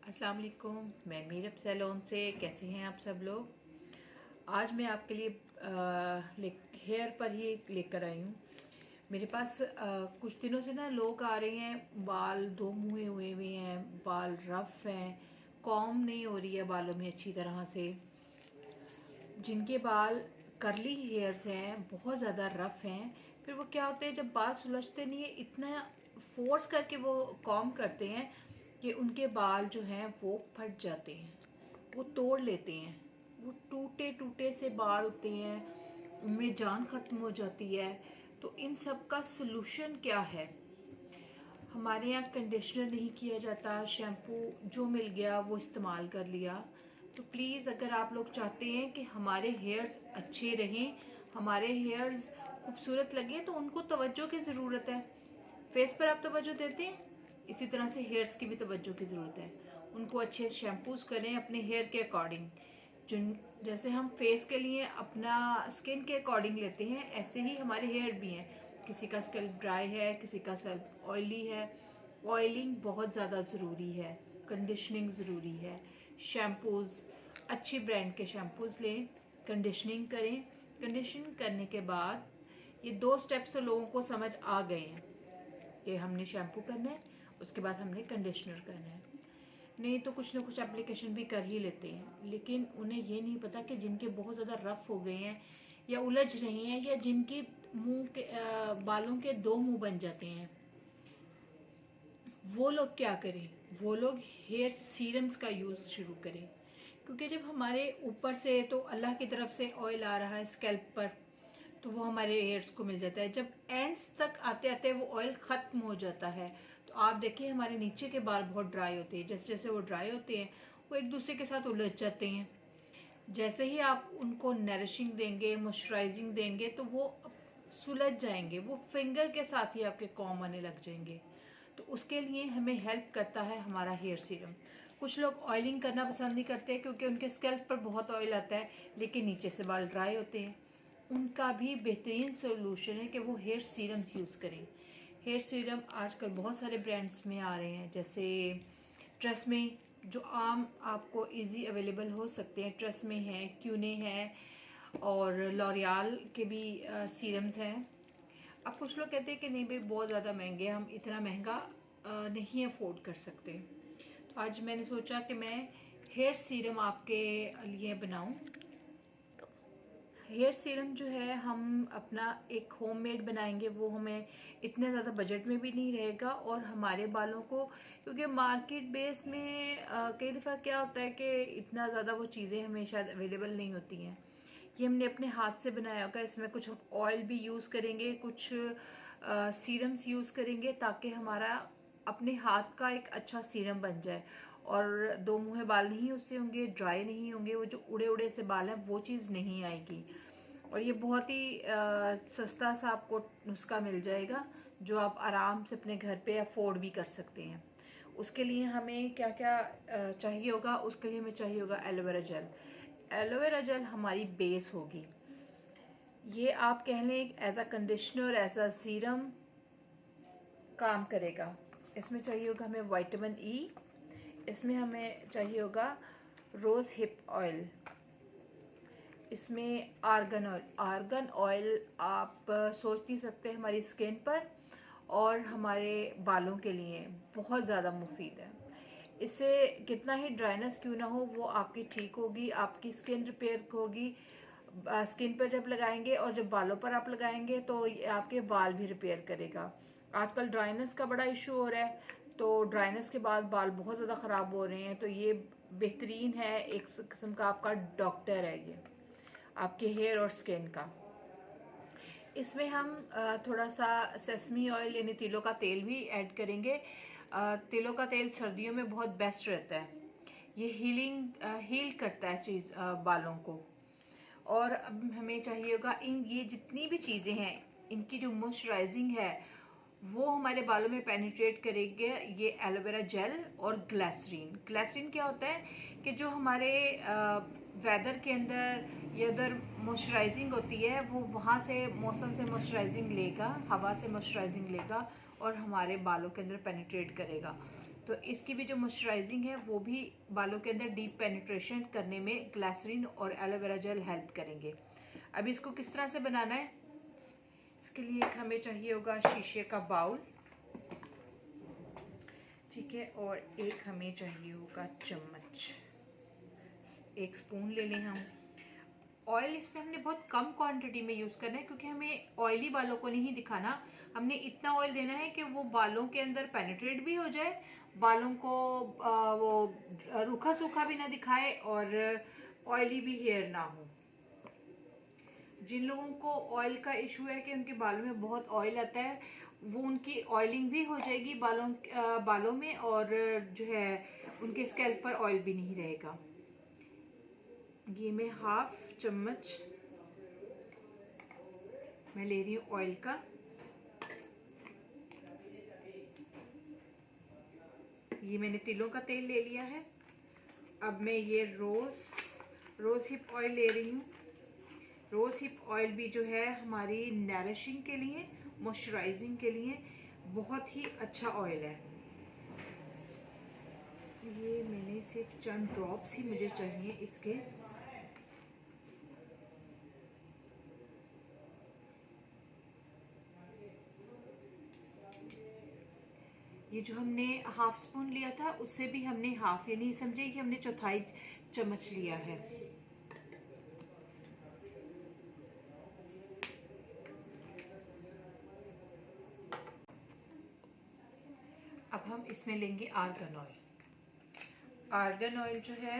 अस्सलाम वालेकुम। मैं मीरब सैलून से। कैसे हैं आप सब लोग? आज मैं आपके लिए हेयर पर ही लेकर आई हूँ। मेरे पास कुछ दिनों से ना लोग आ रहे हैं, बाल दो मुँहे हुए हुए हैं, बाल रफ हैं, कॉम्ब नहीं हो रही है बालों में अच्छी तरह से। जिनके बाल करली हेयर्स हैं, बहुत ज़्यादा रफ हैं, फिर वो क्या होते हैं जब बाल सुलझते नहीं है, इतना फोर्स करके वो कॉम्ब करते हैं कि उनके बाल जो हैं वो फट जाते हैं, वो तोड़ लेते हैं। वो टूटे टूटे से बाल होते हैं, उनमें जान ख़त्म हो जाती है। तो इन सब का सलूशन क्या है? हमारे यहाँ कंडीशनर नहीं किया जाता, शैम्पू जो मिल गया वो इस्तेमाल कर लिया। तो प्लीज़ अगर आप लोग चाहते हैं कि हमारे हेयर्स अच्छे रहें, हमारे हेयर्स खूबसूरत लगें, तो उनको तवज्जो की ज़रूरत है। फेस पर आप तवज्जो देते हैं, इसी तरह से हेयर्स की भी तवज्जो की ज़रूरत है। उनको अच्छे शैम्पूज करें अपने हेयर के अकॉर्डिंग। जिन जैसे हम फेस के लिए अपना स्किन के अकॉर्डिंग लेते हैं, ऐसे ही हमारे हेयर भी हैं। किसी का स्कैल्प ड्राई है, किसी का स्कैल्प ऑयली है। ऑयलिंग बहुत ज़्यादा ज़रूरी है, कंडीशनिंग ज़रूरी है। शैम्पूज़ अच्छी ब्रांड के शैम्पूज़ लें, कंडीशनिंग करें। कंडीशनिंग करने के बाद ये 2 स्टेप्स तो लोगों को समझ आ गए हैं कि हमने शैम्पू करना है, उसके बाद हमने कंडीशनर करना है। नहीं तो कुछ ना कुछ एप्लीकेशन भी कर ही लेते हैं, लेकिन उन्हें ये नहीं पता कि जिनके बहुत ज़्यादा रफ हो गए हैं या उलझ रहे हैं, या जिनके मुंह के बालों के 2 मुंह बन जाते हैं, वो लोग क्या करें? वो लोग हेयर सीरम्स का यूज़ शुरू करें। क्योंकि जब हमारे ऊपर से तो अल्लाह की तरफ से ऑयल आ रहा है स्कैल्प पर, तो वो हमारे हेयर्स को मिल जाता है। जब एंड्स तक आते आते वो ऑयल ख़त्म हो जाता है, तो आप देखिए हमारे नीचे के बाल बहुत ड्राई होते हैं। जैसे जैसे वो ड्राई होते हैं, वो एक दूसरे के साथ उलझ जाते हैं। जैसे ही आप उनको नरिशिंग देंगे, मॉइस्चराइजिंग देंगे, तो वो सुलझ जाएंगे, वो फिंगर के साथ ही आपके कॉम आने लग जाएंगे। तो उसके लिए हमें हेल्प करता है हमारा हेयर सीरम। कुछ लोग ऑयलिंग करना पसंद नहीं करते क्योंकि उनके स्कैल्प पर बहुत ऑयल आता है, लेकिन नीचे से बाल ड्राई होते हैं। उनका भी बेहतरीन सोल्यूशन है कि वो हेयर सीरम्स यूज़ करें। हेयर सीरम आजकल बहुत सारे ब्रांड्स में आ रहे हैं, जैसे ट्रेस्मे, जो आम आपको इजी अवेलेबल हो सकते हैं। ट्रेस्मे है, क्यूने है, और लॉरियल के भी सीरम्स हैं। अब कुछ लोग कहते हैं कि नहीं भाई बहुत ज़्यादा महंगे, हम इतना महंगा नहीं अफोर्ड कर सकते। तो आज मैंने सोचा कि मैं हेयर सीरम आपके लिए बनाऊं। हेयर सीरम जो है हम अपना एक होममेड बनाएंगे, वो हमें इतने ज़्यादा बजट में भी नहीं रहेगा, और हमारे बालों को, क्योंकि मार्केट बेस में कई दफ़ा क्या होता है कि इतना ज़्यादा वो चीज़ें हमें शायद अवेलेबल नहीं होती हैं। ये हमने अपने हाथ से बनाया होगा। इसमें कुछ ऑयल भी यूज़ करेंगे, कुछ सीरम्स यूज़ करेंगे, ताकि हमारा अपने हाथ का एक अच्छा सीरम बन जाए, और दो मुँहे बाल नहीं उससे होंगे, ड्राई नहीं होंगे, वो जो उड़े उड़े से बाल हैं वो चीज़ नहीं आएगी। और ये बहुत ही सस्ता सा आपको नुस्खा मिल जाएगा, जो आप आराम से अपने घर पे अफोर्ड भी कर सकते हैं। उसके लिए हमें क्या क्या चाहिए होगा? उसके लिए हमें चाहिए होगा एलोवेरा जेल। एलोवेरा जेल हमारी बेस होगी। ये आप कह लें as a conditioner, as a serum काम करेगा। इसमें चाहिए होगा हमें विटामिन ई, इसमें हमें चाहिए होगा रोज़ हिप ऑयल, इसमें आर्गन ऑयल। आर्गन ऑयल आप सोच नहीं सकते हमारी स्किन पर और हमारे बालों के लिए बहुत ज़्यादा मुफीद है। इससे कितना ही ड्राइनेस क्यों ना हो, वो आपकी ठीक होगी, आपकी स्किन रिपेयर होगी। स्किन पर जब लगाएंगे और जब बालों पर आप लगाएंगे तो ये आपके बाल भी रिपेयर करेगा। आजकल ड्राइनेस का बड़ा इशू हो रहा है, तो ड्राइनेस के बाद बाल बहुत ज़्यादा ख़राब हो रहे हैं, तो ये बेहतरीन है, एक किस्म का आपका डॉक्टर है ये आपके हेयर और स्किन का। इसमें हम थोड़ा सा सेसमी ऑयल यानी तिलों का तेल भी ऐड करेंगे। तिलों का तेल सर्दियों में बहुत बेस्ट रहता है, ये हील करता है चीज़ बालों को। और अब हमें चाहिए होगा इन ये जितनी भी चीज़ें हैं, इनकी जो मॉइस्चराइजिंग है वो हमारे बालों में पेनिट्रेट करेंगे। ये एलोवेरा जेल और ग्लिसरीन। ग्लिसरीन क्या होता है कि जो हमारे वेदर के अंदर या उधर मॉइस्चराइजिंग होती है, वो वहाँ से मौसम से मॉइस्चराइजिंग लेगा, हवा से मॉइस्चराइजिंग लेगा और हमारे बालों के अंदर पेनिट्रेट करेगा। तो इसकी भी जो मॉइस्चराइजिंग है वो भी बालों के अंदर डीप पेनिट्रेशन करने में ग्लिसरीन और एलोवेरा जेल हेल्प करेंगे। अब इसको किस तरह से बनाना है, इसके लिए हमें चाहिए होगा शीशे का बाउल, ठीक है, और एक हमें चाहिए होगा चम्मच, 1 स्पून ले लें हम। ऑयल इसमें हमने बहुत कम क्वांटिटी में यूज़ करना है क्योंकि हमें ऑयली बालों को नहीं दिखाना। हमने इतना ऑयल देना है कि वो बालों के अंदर पेनिट्रेट भी हो जाए, बालों को वो रूखा सूखा भी ना दिखाए और ऑयली भी हेयर ना हो। जिन लोगों को ऑयल का इशू है कि उनके बालों में बहुत ऑयल आता है, वो उनकी ऑयलिंग भी हो जाएगी बालों में, और जो है उनके स्कैल्प पर ऑयल भी नहीं रहेगा। ये मैं 1/2 चम्मच मैं ले रही हूँ ऑयल का। ये मैंने तिलों का तेल ले लिया है। अब मैं ये रोज़ हिप ऑयल ले रही हूँ। रोज़ हिप ऑयल भी जो है हमारी नरिशिंग के लिए, मॉइस्चराइजिंग के लिए बहुत ही अच्छा ऑयल है। ये मैंने सिर्फ चंद ड्रॉप्स ही मुझे चाहिए इसके। ये जो हमने 1/2 स्पून लिया था उससे भी हमने हाफ, यानी समझिए कि हमने 1/4 चम्मच लिया है। अब हम इसमें लेंगे आर्गन ऑयल। आर्गन ऑयल जो है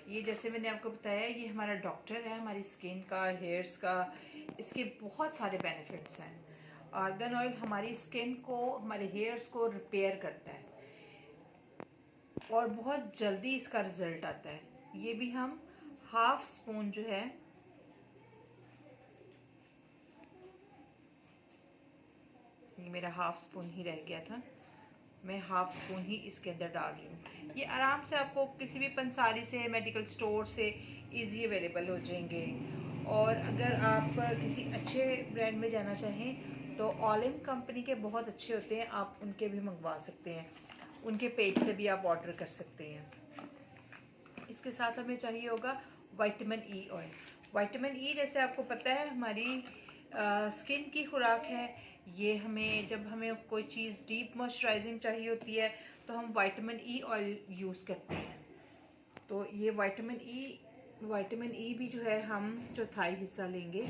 ये, जैसे मैंने आपको बताया, ये हमारा डॉक्टर है हमारी स्किन का, हेयर्स का। इसके बहुत सारे बेनिफिट्स हैं। आर्गन ऑयल हमारी स्किन को, हमारे हेयर्स को रिपेयर करता है और बहुत जल्दी इसका रिजल्ट आता है। ये भी हम 1/2 स्पून जो है, ये मेरा 1/2 स्पून ही रह गया था, मैं 1/2 स्पून ही इसके अंदर डाल रही हूँ। ये आराम से आपको किसी भी पंसारी से, मेडिकल स्टोर से इजी अवेलेबल हो जाएंगे। और अगर आप किसी अच्छे ब्रांड में जाना चाहें तो ऑलिम कंपनी के बहुत अच्छे होते हैं, आप उनके भी मंगवा सकते हैं, उनके पेज से भी आप ऑर्डर कर सकते हैं। इसके साथ हमें चाहिए होगा vitamin E oil. Vitamin E, जैसे आपको पता है, हमारी स्किन की खुराक है। ये हमें, जब हमें कोई चीज़ डीप मॉइस्चराइजिंग चाहिए होती है तो हम विटामिन ई ऑयल यूज़ करते हैं। तो ये विटामिन ई भी जो है हम 1/4 हिस्सा लेंगे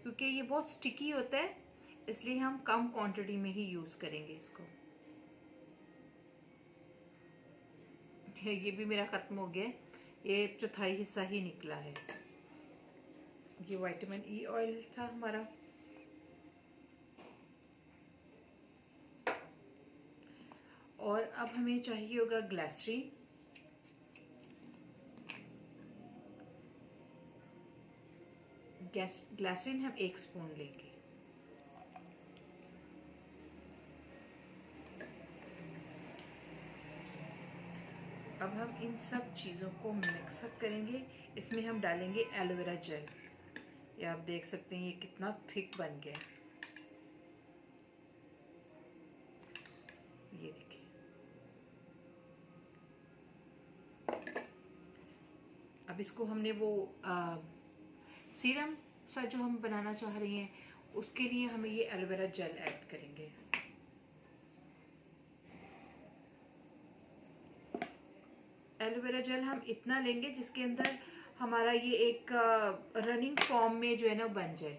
क्योंकि ये बहुत स्टिकी होता है, इसलिए हम कम क्वांटिटी में ही यूज़ करेंगे इसको। ये भी मेरा ख़त्म हो गया, ये 1/4 हिस्सा ही निकला है। ये विटामिन ई ऑयल था हमारा। और अब हमें चाहिए होगा ग्लिसरीन। ग्लिसरीन हम 1 स्पून लेंगे। अब हम इन सब चीज़ों को मिक्सअप करेंगे। इसमें हम डालेंगे एलोवेरा जेल। ये आप देख सकते हैं ये कितना थिक बन गया है, ये देखिए। अब इसको हमने वो सीरम सा जो हम बनाना चाह रही हैं, उसके लिए हमें ये एलोवेरा जेल ऐड करेंगे। एलोवेरा जेल हम इतना लेंगे जिसके अंदर हमारा ये एक रनिंग फॉर्म में जो है ना बन जाए।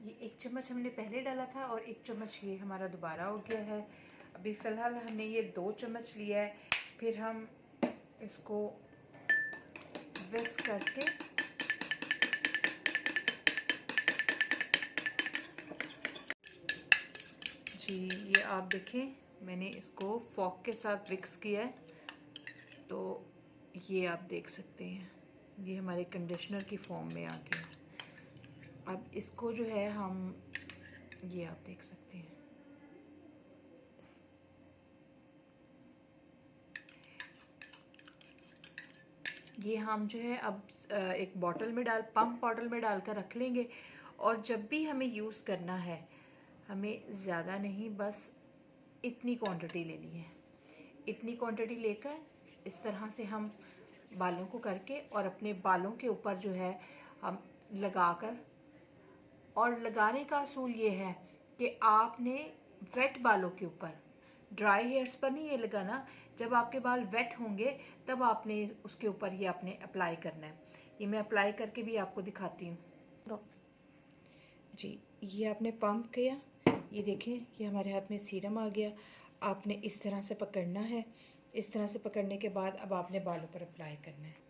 ये 1 चम्मच हमने पहले डाला था और 1 चम्मच ये हमारा दोबारा हो गया है। अभी फ़िलहाल हमने ये 2 चम्मच लिया है। फिर हम इसको विस्क करके जी, ये आप देखें मैंने इसको फॉक के साथ मिक्स किया है, तो ये आप देख सकते हैं ये हमारे कंडीशनर की फॉर्म में आ गया। अब इसको जो है हम, ये आप देख सकते हैं, ये हम जो है अब एक बॉटल में पंप बॉटल में डालकर रख लेंगे और जब भी हमें यूज़ करना है हमें ज़्यादा नहीं, बस इतनी क्वांटिटी लेनी है। इतनी क्वांटिटी लेकर इस तरह से हम बालों को करके और अपने बालों के ऊपर जो है हम लगाकर, और लगाने का असूल ये है कि आपने वेट बालों के ऊपर, ड्राई हेयर्स पर नहीं ये लगाना। जब आपके बाल वेट होंगे तब आपने उसके ऊपर ये आपने अप्लाई करना है। ये मैं अप्लाई करके भी आपको दिखाती हूँ जी। ये आपने पंप किया, ये देखें ये हमारे हाथ में सीरम आ गया। आपने इस तरह से पकड़ना है। इस तरह से पकड़ने के बाद अब आपने बालों पर अप्लाई करना है।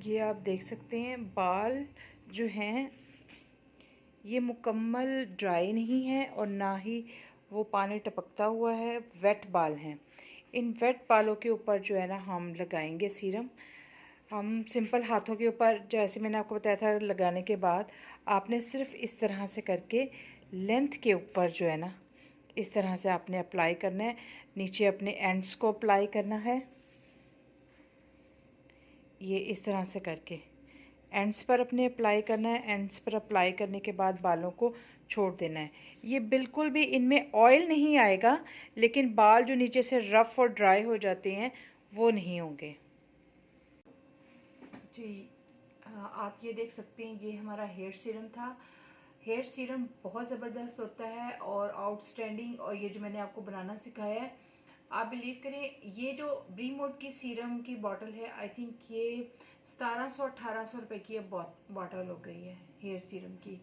ये आप देख सकते हैं बाल जो हैं ये मुकम्मल ड्राई नहीं है और ना ही वो पानी टपकता हुआ है, वेट बाल हैं। इन वेट बालों के ऊपर जो है ना हम लगाएंगे सीरम। हम सिंपल हाथों के ऊपर, जैसे मैंने आपको बताया था, लगाने के बाद आपने सिर्फ इस तरह से करके लेंथ के ऊपर जो है ना इस तरह से आपने अप्लाई करना है। नीचे अपने एंड्स को अप्लाई करना है, ये इस तरह से करके एंड्स पर अपने अप्लाई करना है। एंड्स पर अप्लाई करने के बाद बालों को छोड़ देना है। ये बिल्कुल भी इनमें ऑयल नहीं आएगा, लेकिन बाल जो नीचे से रफ़ और ड्राई हो जाते हैं वो नहीं होंगे जी। आप ये देख सकते हैं ये हमारा हेयर सीरम था। हेयर सीरम बहुत ज़बरदस्त होता है और आउटस्टैंडिंग, और ये जो मैंने आपको बनाना सिखाया है, आप बिलीव करें ये जो ब्रीमोड की सीरम की बॉटल है, आई थिंक ये 1700-1800 रुपये की अब बॉटल हो गई है हेयर सीरम की।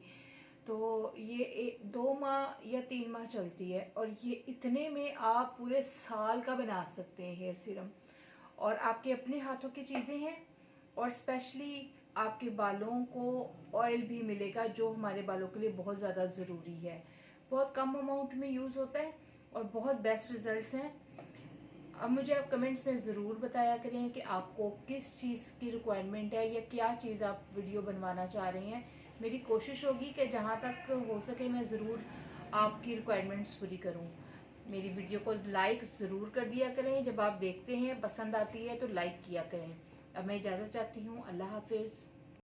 तो ये 2 माह या 3 माह चलती है और ये इतने में आप पूरे साल का बना सकते हैं हेयर सीरम। और आपके अपने हाथों की चीज़ें हैं और स्पेशली आपके बालों को ऑयल भी मिलेगा, जो हमारे बालों के लिए बहुत ज़्यादा ज़रूरी है। बहुत कम अमाउंट में यूज़ होता है और बहुत बेस्ट रिज़ल्ट्स हैं। अब मुझे आप कमेंट्स में ज़रूर बताया करें कि आपको किस चीज़ की रिक्वायरमेंट है या क्या चीज़ आप वीडियो बनवाना चाह रहे हैं। मेरी कोशिश होगी कि जहाँ तक हो सके मैं ज़रूर आपकी रिक्वायरमेंट्स पूरी करूँ। मेरी वीडियो को लाइक ज़रूर कर दिया करें, जब आप देखते हैं पसंद आती है तो लाइक किया करें। अब मैं इजाज़त चाहती हूँ। अल्लाह हाफिज़।